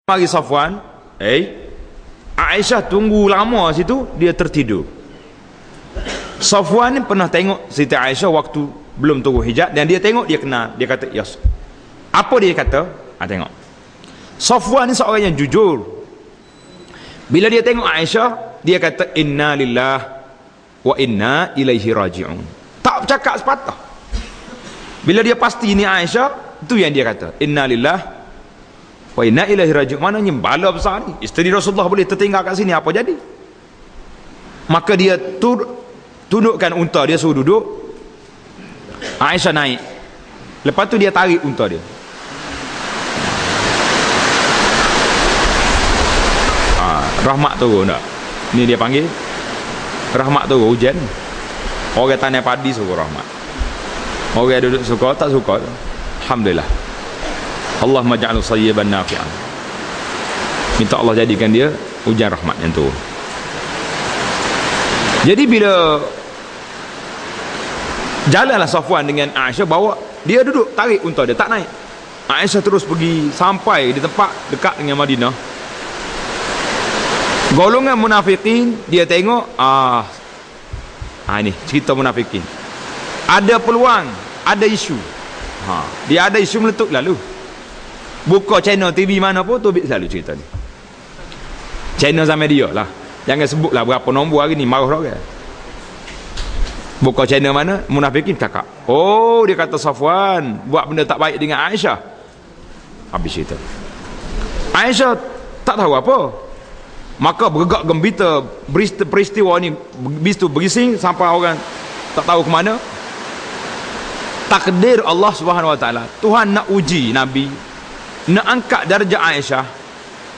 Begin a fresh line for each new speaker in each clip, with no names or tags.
Mari Safwan, Aisyah tunggu lama situ, dia tertidur. Safwan ni pernah tengok Siti Aisyah waktu belum turun hijab, dan dia tengok, dia kenal, dia kata yes. Apa dia kata? Tengok. Safwan ni seorang yang jujur. Bila dia tengok Aisyah, dia kata inna lillah wa inna ilaihi raji'un. Tak bercakap sepatah. Bila dia pasti ni Aisyah, itu yang dia kata inna lillah wa inna ilaihi raji'un. Maknanya bala besar ni, isteri Rasulullah boleh tertinggal kat sini, apa jadi? Maka dia tundukkan unta, dia suruh duduk. Aisyah naik. Lepas tu dia tarik unta dia. Rahmat turun tak? Ni dia panggil rahmat turun, hujan. Orang tanah padi suka rahmat. Orang duduk suka, tak suka. Alhamdulillah. Allahumma ja'alhu sayyiban nafi'an. Minta Allah jadikan dia hujan rahmat yang turun. Jadi bila jalanlah Safwan dengan Aisyah, bawa dia duduk, tarik unta dia, tak naik. Aisyah terus pergi sampai di tempat dekat dengan Madinah. Golongan munafikin dia tengok, ini cerita munafikin. Ada peluang, ada isu. Dia ada isu, meletup lalu. Buka channel TV mana pun tu selalu cerita ni. Channel sama dia lah. Jangan sebutlah berapa nombor hari ni, marah orang. Buka channel mana, munafikin cakap. Oh, dia kata Safwan buat benda tak baik dengan Aisyah. Habis cerita. Aisyah tak tahu apa. Maka bergegak gembita peristiwa ni, bis tu berising sampai orang tak tahu ke mana. Takdir Allah Subhanahu Wa Taala, Tuhan nak uji Nabi, nak angkat darjah Aisyah,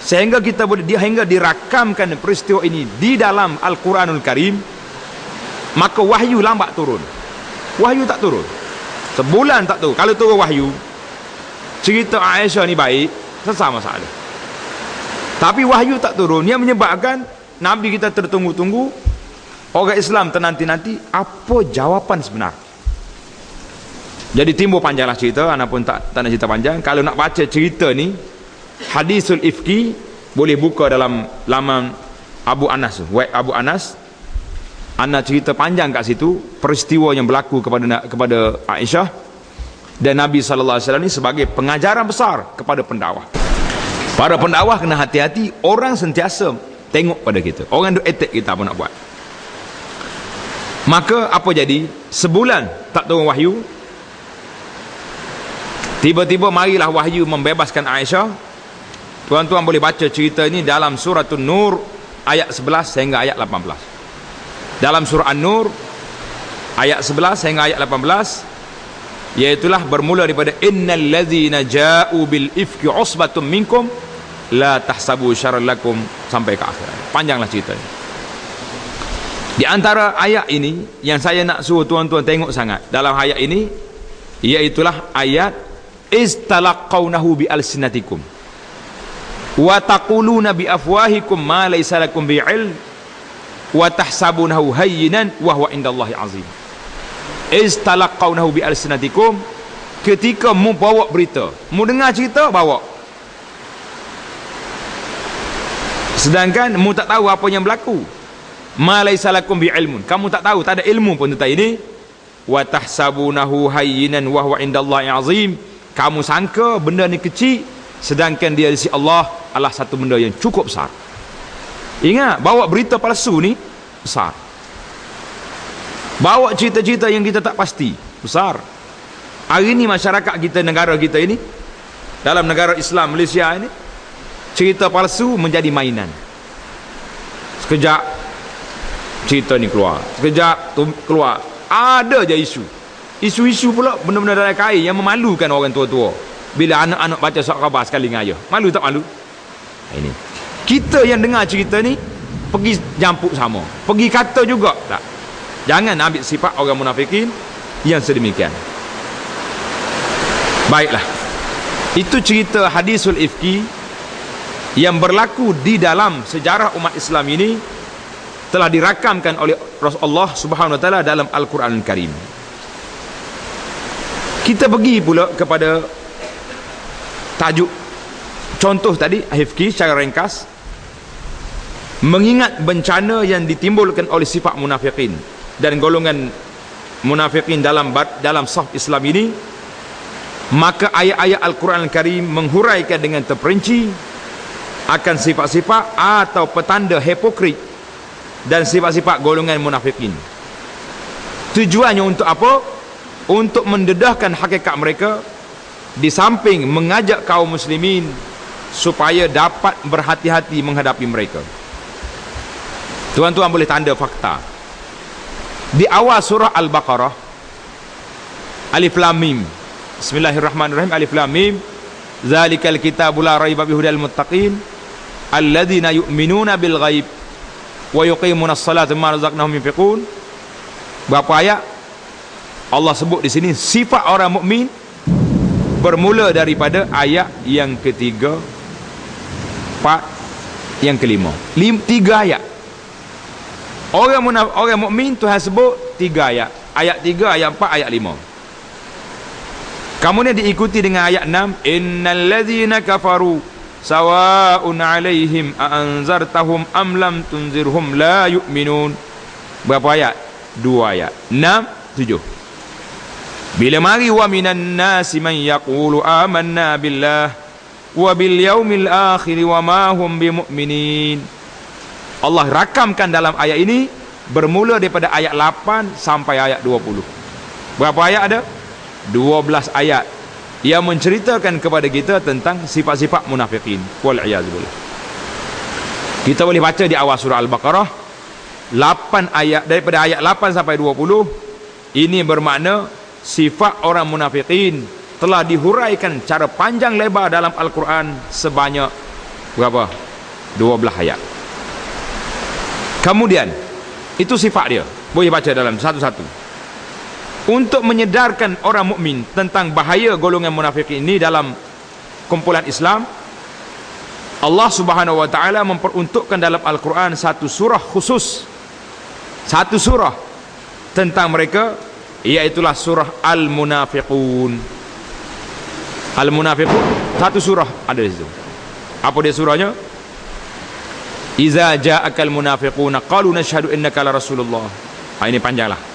sehingga kita boleh hingga dirakamkan peristiwa ini di dalam Al-Quranul Karim. Maka wahyu lambat turun. Wahyu tak turun, sebulan tak turun. Kalau turun wahyu, cerita Aisyah ni baik, selesai masalah. Tapi wahyu tak turun, yang menyebabkan Nabi kita tertunggu-tunggu, orang Islam ternanti-nanti apa jawapan sebenar. Jadi timbul panjanglah cerita, ana pun tak nak cerita panjang. Kalau nak baca cerita ni, Hadisul Ifki, boleh buka dalam laman Abu Anas, web Abu Anas. Ana cerita panjang kat situ peristiwa yang berlaku kepada Aisyah, dan Nabi sallallahu alaihi wasallam ni sebagai pengajaran besar kepada pendakwah. Para pendakwah kena hati-hati, orang sentiasa tengok pada kita, orang duk attack kita apa nak buat. Maka apa jadi? Sebulan tak turun wahyu, tiba-tiba marilah wahyu membebaskan Aisyah. Tuan-tuan boleh baca cerita ini dalam surah An-Nur ayat 11 sehingga ayat 18. Dalam surah An-Nur ayat 11 sehingga ayat 18, iaitulah bermula daripada innal ladzina ja'u bil ifki usbatum minkum la tahsabu syarran lakum sampai ke akhir. Panjanglah cerita ini. Di antara ayat ini yang saya nak suruh tuan-tuan tengok sangat dalam ayat ini, iaitulah ayat istalaqawnahu bi alsinatikum wa taquluna bi afwahikum ma laysa lakum bi ilm wa tahsabunahu hayyinan wa huwa indallahi azim. Istalaqawnahu bi alsinatikum, ketika mu bawa berita, mu dengar cerita, bawa, sedangkan mu tak tahu apa yang berlaku. Ma laysa lakum bi ilmun, kamu tak tahu, tak ada ilmu pun tentang ini. Wa tahsabunahu hayyinan wa huwa indallahi azim, kamu sangka benda ni kecil, sedangkan dia di sisi Allah adalah satu benda yang cukup besar. Ingat, bawa berita palsu ni besar. Bawa cerita-cerita yang kita tak pasti, besar. Hari ni masyarakat kita, negara kita ini, dalam negara Islam Malaysia ini, cerita palsu menjadi mainan. Sekejap cerita ni keluar, sekejap tu keluar, ada je isu pula benda-benda dalam kain yang memalukan orang tua-tua. Bila anak-anak baca surat khabar sekali dengan ayah, malu tak malu? Ini kita yang dengar cerita ni pergi jampuk sama, pergi kata juga tak. Jangan ambil sifat orang munafikin yang sedemikian. Baiklah, itu cerita Hadisul Ifki yang berlaku di dalam sejarah umat Islam ini, telah dirakamkan oleh Rasulullah Subhanahu Wa Taala dalam Al-Quran Al-Karim. Kita pergi pula kepada tajuk Contoh tadi Hifki secara ringkas, mengingat bencana yang ditimbulkan oleh sifat munafikin dan golongan munafikin dalam saf Islam ini, maka ayat-ayat Al-Quran Al-Karim menghuraikan dengan terperinci akan sifat-sifat atau petanda hipokrit dan sifat-sifat golongan munafikin. Tujuannya untuk apa? Untuk mendedahkan hakikat mereka, di samping mengajak kaum muslimin supaya dapat berhati-hati menghadapi mereka. Tuan-tuan boleh tanda fakta. Di awal surah Al-Baqarah, Alif Lam Mim. Bismillahirrahmanirrahim. Alif Lam Mim. Zalikal kitabu la raiba fihi hudal muttaqin alladzina yu'minuna bil ghaib wa yuqimuna as-salata mimma razaqnahum yunfiqun. Berapa ayat Allah sebut di sini sifat orang mukmin, bermula daripada ayat yang ketiga, 4, yang kelima. 3 ayat. Orang mukmin Tuhan sebut 3 ayat. Ayat 3, ayat 4, ayat 5. Kemudian diikuti dengan ayat 6, innal ladzina kafaru sawa'un 'alaihim a anzartahum am lam tunzirhum la yu'minun. Berapa ayat? 2 ayat. 6, 7. Bila mari wa minan nasi man yaqulu amanna billah wa bil yaumil akhir wa ma hum bimu'minin. Allah rakamkan dalam ayat ini bermula daripada ayat 8 sampai ayat 20. Berapa ayat ada? 12 ayat yang menceritakan kepada kita tentang sifat-sifat munafikin. Wal iyaz billah. Kita boleh baca di awal surah Al-Baqarah 8 ayat, daripada ayat 8 sampai 20. Ini bermakna sifat orang munafikin telah dihuraikan cara panjang lebar dalam Al-Quran sebanyak berapa? 12 ayat. Kemudian itu sifat dia, boleh baca dalam satu-satu. Untuk menyedarkan orang mukmin tentang bahaya golongan munafikin ini dalam kumpulan Islam, Allah Subhanahu wa taala memperuntukkan dalam Al-Quran satu surah khusus, satu surah tentang mereka, iaitulah surah Al-Munafiqun. Al-Munafiqun, satu surah ada di situ. Apa dia surahnya? Iza ja'akal munafiquna qalu nashhadu innaka la rasulullah. Ini panjanglah.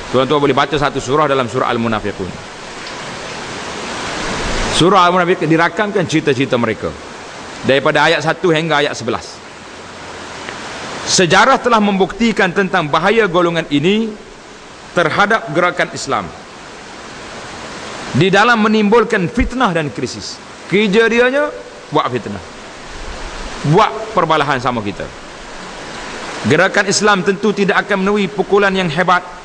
Tuan-tuan boleh baca satu surah dalam surah Al-Munafiqun. Surah Al-Munafiqun dirakamkan cerita-cerita mereka daripada ayat 1 hingga ayat 11. Sejarah telah membuktikan tentang bahaya golongan ini terhadap gerakan Islam di dalam menimbulkan fitnah dan krisis. Kerja dianya buat fitnah, buat perbalahan sama kita. Gerakan Islam tentu tidak akan menemui pukulan yang hebat.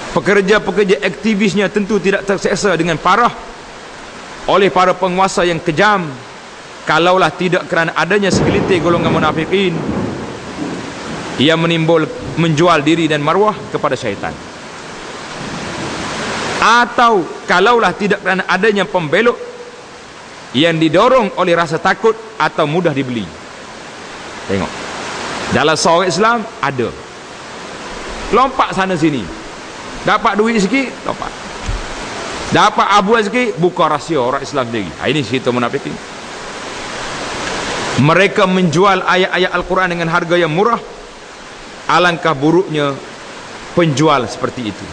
Pekerja-pekerja aktivisnya tentu tidak terseksa dengan parah oleh para penguasa yang kejam, kalaulah tidak kerana adanya segelintir golongan munafikin yang menjual diri dan maruah kepada syaitan, atau kalaulah tidak kerana adanya pembelok yang didorong oleh rasa takut atau mudah dibeli. Tengok, dalam seorang Islam ada lompat sana sini, dapat duit sikit lompat, dapat abuan sikit buka rahsia orang Islam sendiri. Ini cerita munafikin. Mereka menjual ayat-ayat Al-Quran dengan harga yang murah. Alangkah buruknya penjual seperti itu.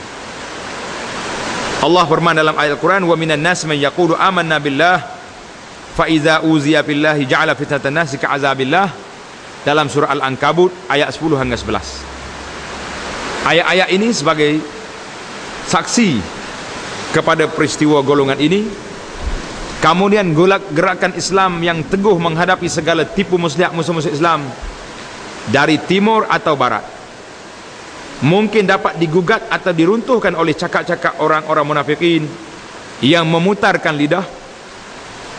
Allah firman dalam ayat Al-Quran, wa minan nas man yaqulu amanna billah fa iza uziya billahi ja'ala fitnatan nasi ka'azabillah, dalam surah Al-Ankabut ayat 10 hingga 11. Ayat-ayat ini sebagai saksi kepada peristiwa golongan ini. Kemudian gerakan Islam yang teguh menghadapi segala tipu muslihat musuh-musuh Islam dari timur atau barat mungkin dapat digugat atau diruntuhkan oleh cakap-cakap orang-orang munafikin yang memutarkan lidah,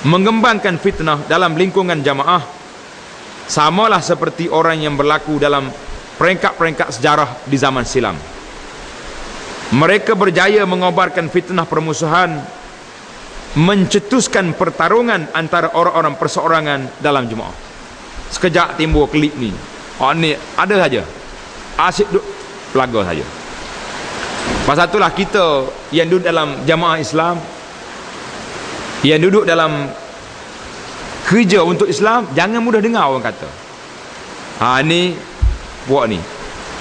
mengembangkan fitnah dalam lingkungan jamaah, samalah seperti orang yang berlaku dalam peringkat-peringkat sejarah di zaman silam. Mereka berjaya mengobarkan fitnah permusuhan, mencetuskan pertarungan antara orang-orang perseorangan dalam jemaah. Sekejap timbul klik ni, oh ni ada saja, asyik duduk pelaga saja. Pasal itulah kita yang duduk dalam jamaah Islam, yang duduk dalam kerja untuk Islam, jangan mudah dengar orang kata. Ni puak ni.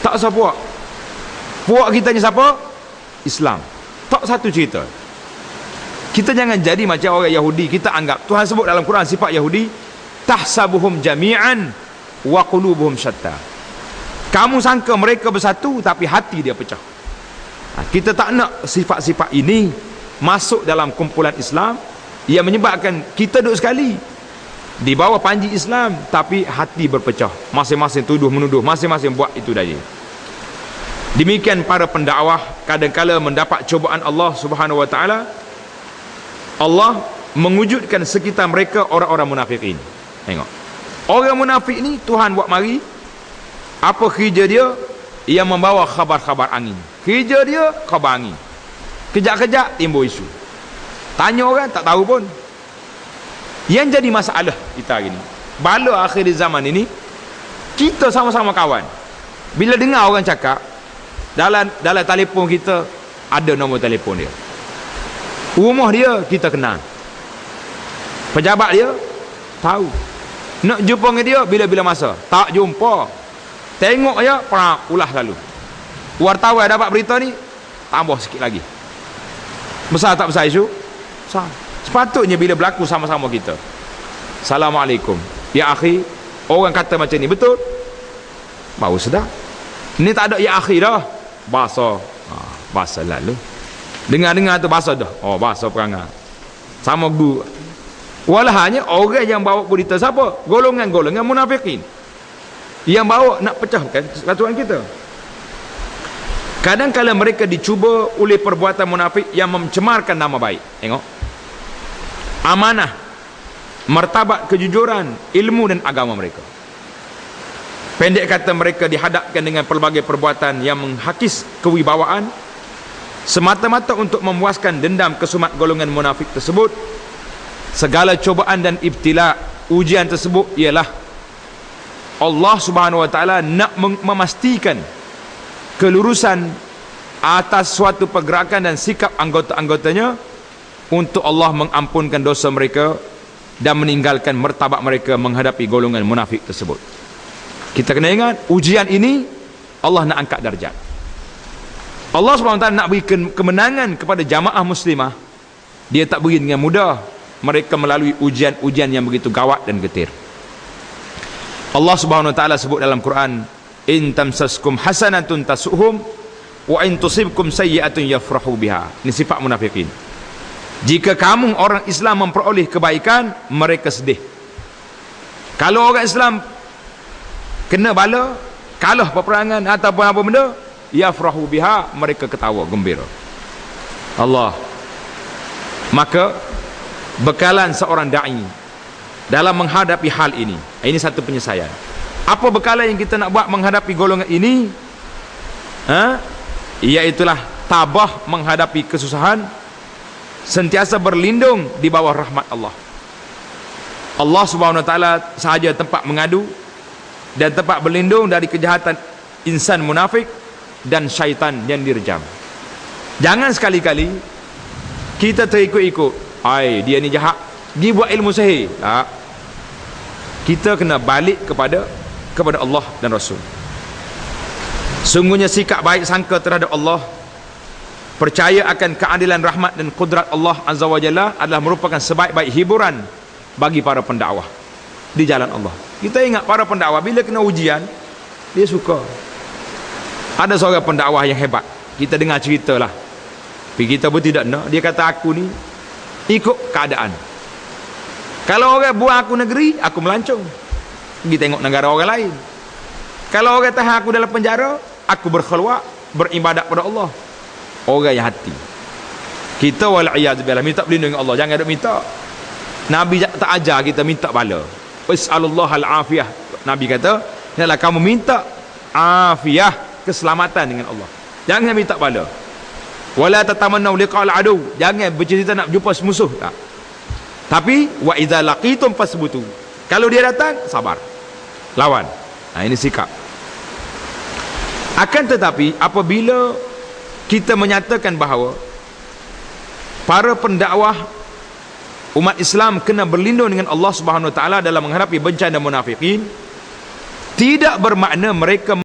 Tak usah puak. Puak kita ni siapa? Islam. Tak satu cerita. Kita jangan jadi macam orang Yahudi. Kita anggap, Tuhan sebut dalam Quran sifat Yahudi, tahsabuhum jami'an wa qulubuhum syatta. Kamu sangka mereka bersatu, tapi hati dia pecah. Kita tak nak sifat-sifat ini masuk dalam kumpulan Islam yang menyebabkan kita duduk sekali di bawah panji Islam, tapi hati berpecah, masing-masing tuduh menuduh, masing-masing buat itu tadi. Demikian para pendakwah kadang-kala mendapat cubaan Allah Subhanahu wa taala, Allah mewujudkan sekitar mereka orang-orang munafikin. Tengok, orang munafik ni Tuhan buat mari, apa kerja dia? Ia membawa khabar-khabar angin. Kerja dia khabar angin. Kejap-kejap timbul isu. Tanya orang tak tahu pun. Yang jadi masalah kita hari ni, bala akhir zaman ini, kita sama-sama kawan. Bila dengar orang cakap, dalam telefon kita ada nombor telefon dia, rumah dia kita kenal, pejabat dia tahu, nak jumpa dengan dia bila-bila masa tak jumpa, tengok aja perang ulah lalu. Wartawan dapat berita ni, tambah sikit lagi. Besar tak besar isu? Besar. Sepatutnya bila berlaku sama-sama kita, Assalamualaikum ya akhi, orang kata macam ni betul, baru sedar. Ni tak ada ya akhi dah, bahasa bahasa lalu. Dengar-dengar tu bahasa dah, bahasa perangai sama guru. Walahnya orang yang bawa berita siapa? Golongan-golongan munafikin yang bawa nak pecahkan persatuan kita. Kadang-kala mereka dicuba oleh perbuatan munafik yang mencemarkan nama baik. Tengok, amanah, martabat, kejujuran, ilmu dan agama mereka. Pendek kata, mereka dihadapkan dengan pelbagai perbuatan yang menghakis kewibawaan semata-mata untuk memuaskan dendam kesumat golongan munafik tersebut. Segala cobaan dan ibtila, ujian tersebut ialah Allah Subhanahu wa taala nak memastikan kelurusan atas suatu pergerakan dan sikap anggota-anggotanya untuk Allah mengampunkan dosa mereka dan meninggalkan martabat mereka menghadapi golongan munafik tersebut. Kita kena ingat, ujian ini Allah nak angkat darjat. Allah SWT nak beri kemenangan kepada jamaah muslimah. Dia tak beri dengan mudah mereka melalui ujian-ujian yang begitu gawat dan getir. Allah SWT sebut dalam Quran, in tamsaskum hasanatun tasuhum wa in tusibkum sayyi'atun yafrahu biha. Ini sifat munafikin. Jika kamu orang Islam memperoleh kebaikan, mereka sedih. Kalau orang Islam kena bala, kalah peperangan ataupun apa benda, yafrahu biha, mereka ketawa gembira. Allah. Maka bekalan seorang dai dalam menghadapi hal ini satu penyelesaian. Apa bekalan yang kita nak buat menghadapi golongan ini? Iaitulah tabah menghadapi kesusahan, sentiasa berlindung di bawah rahmat Allah. Allah Subhanahu wa taala sahaja tempat mengadu dan tempat berlindung dari kejahatan insan munafik dan syaitan yang direjam. Jangan sekali-kali kita terikut-ikut, dia ni jahat, dia buat ilmu sihir. Tak. Kita kena balik kepada Allah dan Rasul. Sungguhnya sikap baik sangka terhadap Allah, percaya akan keadilan, rahmat dan kudrat Allah Azza wa Jalla adalah merupakan sebaik-baik hiburan bagi para pendakwah di jalan Allah. Kita ingat para pendakwah bila kena ujian, dia suka. Ada seorang pendakwah yang hebat, kita dengar cerita lah, tapi kita pun tidak nak. Dia kata, aku ni ikut keadaan. Kalau orang buang aku negeri, aku melancong pergi tengok negara orang lain. Kalau orang tahan aku dalam penjara, aku berkhulwat, beribadat pada Allah. Orang yang hati. Kita wal'iyadzubillah minta perlindungan Allah, jangan duk minta. Nabi tak ajar kita minta bala. Was'alullah al-afiyah. Nabi kata, hendaklah kamu minta afiyah, keselamatan dengan Allah. Jangan minta bala. Wala tatamannaw liqa'al adu, jangan bercerita nak jumpa musuh. Tak. Tapi wa idza laqitum fasbutu, kalau dia datang sabar, lawan. Ini sikap. Akan tetapi apabila kita menyatakan bahawa para pendakwah umat Islam kena berlindung dengan Allah Subhanahu Wa Taala dalam menghadapi bencana munafikin, tidak bermakna mereka